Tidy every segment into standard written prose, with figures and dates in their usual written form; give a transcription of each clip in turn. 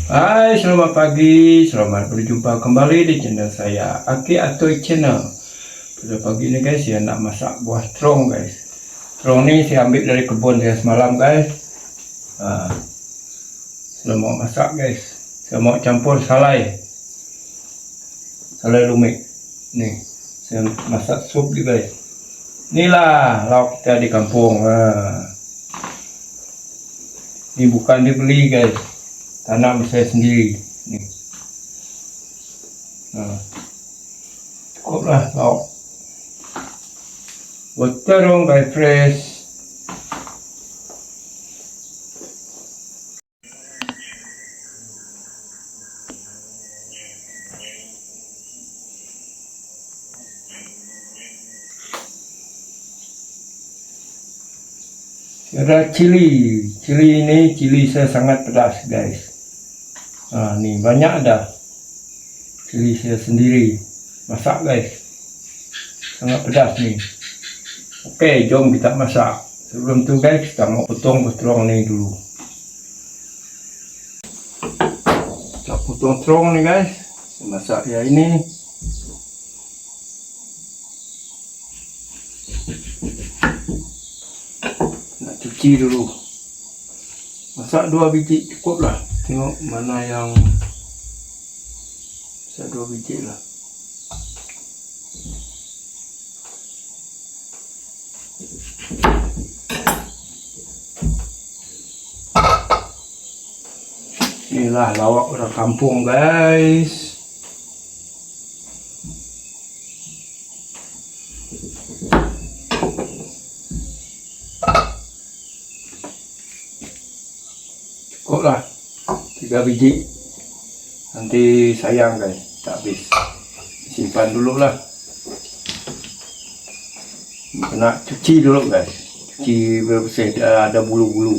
Hai, selamat pagi, selamat berjumpa kembali di channel saya, Aki Atoy Channel. Pada pagi ini guys, saya nak masak buah terong guys. Terong ni saya ambil dari kebun saya semalam guys. Saya mau masak guys. Saya mau campur salai lumik. Nih, saya masak sup ni guys. Inilah lauk kita di kampung. Ini bukan dibeli guys, tanam saya sendiri nih. Cukuplah lauk buat terong guys, fresh. Ada cili ini, cili saya sangat pedas guys. Nih banyak ada cili saya sendiri masak guys, sangat pedas nih. Oke, jom kita masak. Sebelum itu guys, kita mau potong terong nih dulu. Kita potong terong nih guys, masak ya ini. Nak cuci dulu, masak 2 biji cukup lah. Tengok mana yang masak 2 biji lah. Inilah lawak orang kampung guys. Cukup lah 3 biji, nanti sayang guys, tak habis. Simpan dulu lah. Kena cuci dulu guys, cuci bersih, ada bulu-bulu.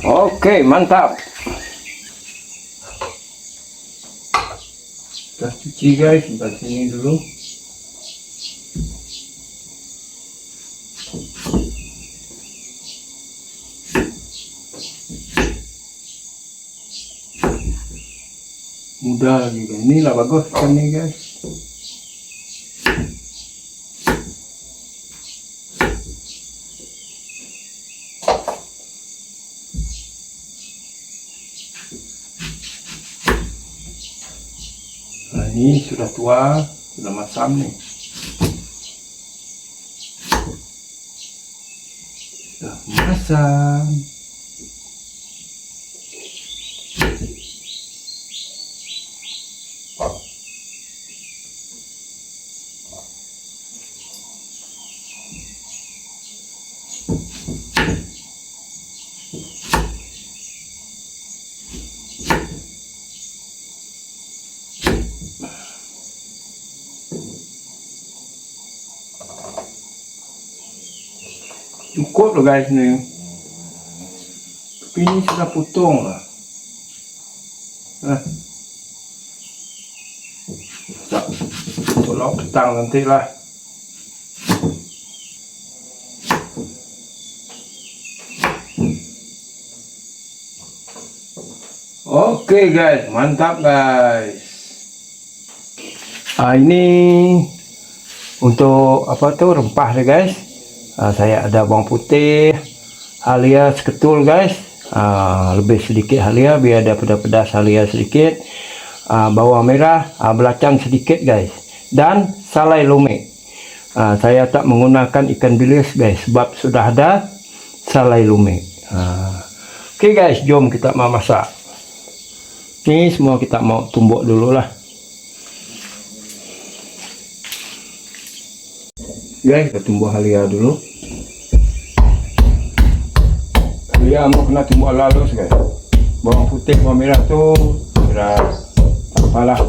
Oke, mantap. Sudah cuci guys, simpan sini dulu. Mudah juga. Inilah bagus kan nih guys. Ini sudah tua, sudah masam nih. Sudah masam. Cukup loh guys nih. Tapi ini sudah potong lah. Tolong petang nanti lah. Oke guys, mantap guys. Ini untuk apa tuh rempah deh guys. Saya ada bawang putih halia seketul guys, lebih sedikit halia biar ada pedas-pedas halia sedikit, bawang merah, belacan sedikit guys, dan salai lumik. Saya tak menggunakan ikan bilis guys, sebab sudah ada salai lumik. Oke guys, jom kita mau masak. Ini semua kita mau tumbuk dulu lah guys. Kita tumbuk halia dulu. Halia mau kena tumbuk halus guys, bawang putih, bawang merah tu kira tak apalah.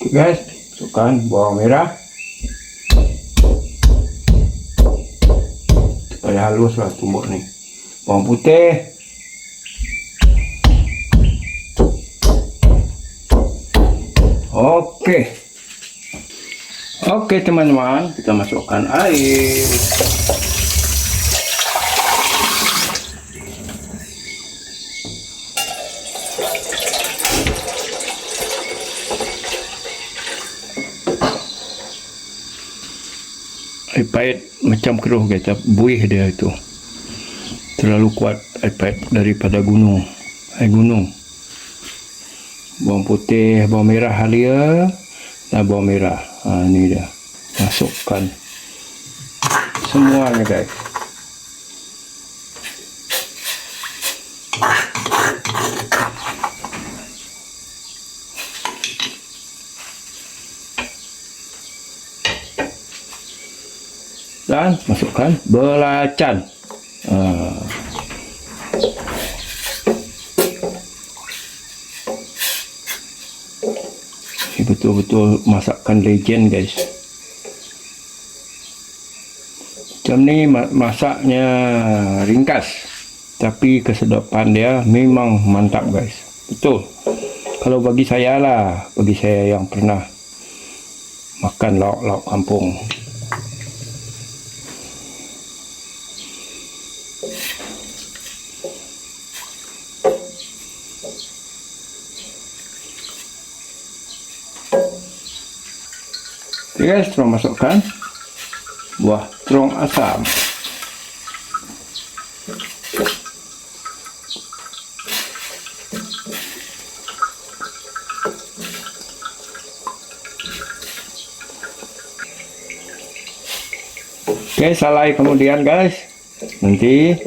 Okay guys, masukkan bawang merah supaya halus lah tumbuk ni. Bawang putih, oke teman-teman, kita masukkan air. Air pahit macam keruh kita buih dia itu terlalu kuat, air pahit daripada gunung, air gunung. Bawang putih, bawang merah halia dan bawang merah. Ini dia, masukkan semuanya guys. Dan masukkan belacan. Ini betul-betul masakan legend guys. Macam ni masaknya ringkas, tapi kesedapan dia memang mantap guys. Betul. Kalau bagi saya lah, bagi saya yang pernah makan lauk-lauk kampung. Oke guys, terus masukkan buah terong asam. Oke, salai kemudian guys. Nanti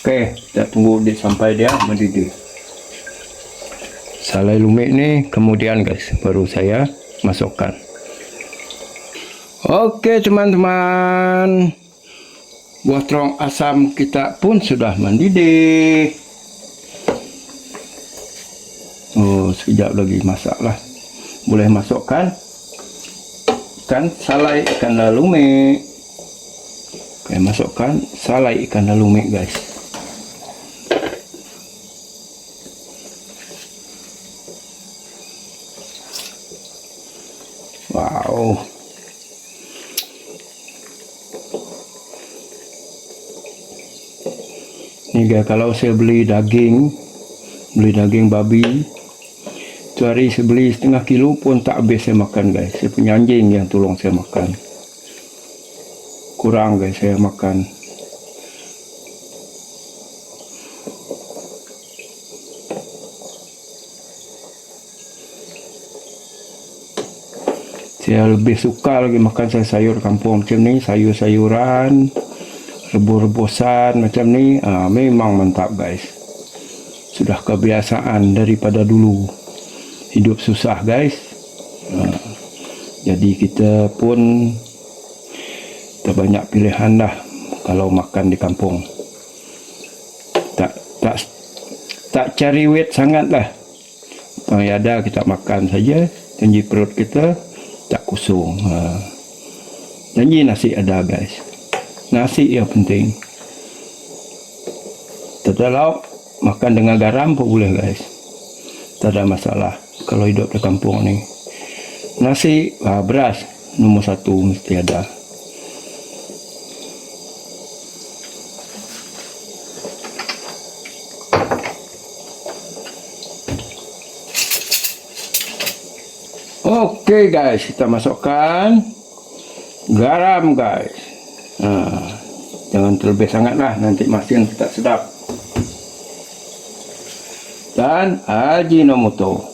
oke, kita tunggu sampai dia mendidih. Salai lumik ni kemudian guys baru saya masukkan. Oke teman-teman, buah terong asam kita pun sudah mendidih. Sekejap lagi masaklah. Boleh masukkan ikan salai, ikan lumik. Oke, masukkan salai ikan lumik guys. Wow. Ini guys, kalau saya beli daging babi, itu hari saya beli setengah kilo pun tak habis saya makan guys. Saya punya anjing yang tolong saya makan. Kurang guys saya makan. Saya lebih suka lagi makan sayur kampung macam ni, sayur-sayuran, rebus-rebusan macam ni, memang mantap guys. Sudah kebiasaan daripada dulu. Hidup susah guys. Jadi kita pun tak banyak pilihan dah kalau makan di kampung. Tak cari weight sangat lah. Apa yang ada kita makan saja, janji perut kita tak kosong. Janji nasi ada guys. Nasi yang penting. Tak ada lauk, makan dengan garam pun boleh guys. Tak ada masalah kalau hidup di kampung ni. Nasi, beras nombor satu mesti ada. Oke guys, kita masukkan garam guys. Jangan terlebih sangat lah, nanti masin tak sedap. Dan Ajinomoto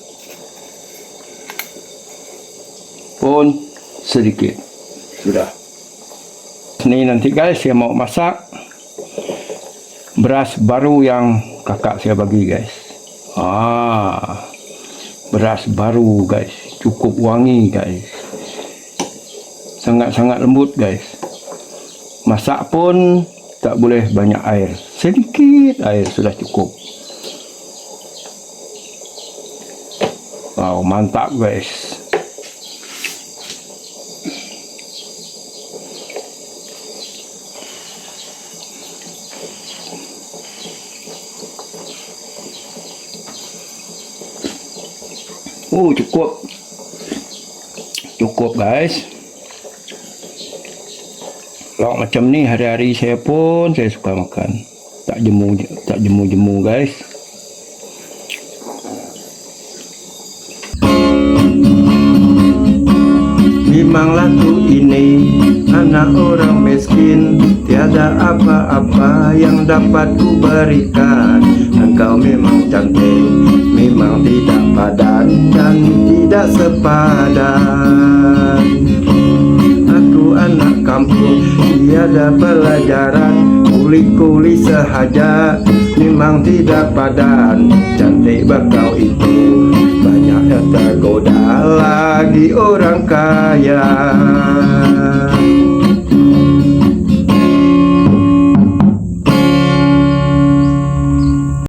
pun sedikit. Sudah. ni nanti guys, saya mau masak beras baru yang kakak saya bagi guys. Beras baru guys, cukup wangi guys, sangat-sangat lembut guys. Masak pun tak boleh banyak air, sedikit air sudah cukup. Wow, mantap guys. Cukup guys. Kalau macam ni hari-hari saya pun saya suka makan. Tak jemu guys. Memanglah ku ini anak orang miskin, tiada apa-apa yang dapat ku berikan. Engkau memang cantik, memang tidak padan dan tidak sepadan. Aku anak kampung, tiada pelajaran, kuli-kuli sahaja, memang tidak padan. Cantik bakau itu, banyak yang tergoda lagi orang kaya.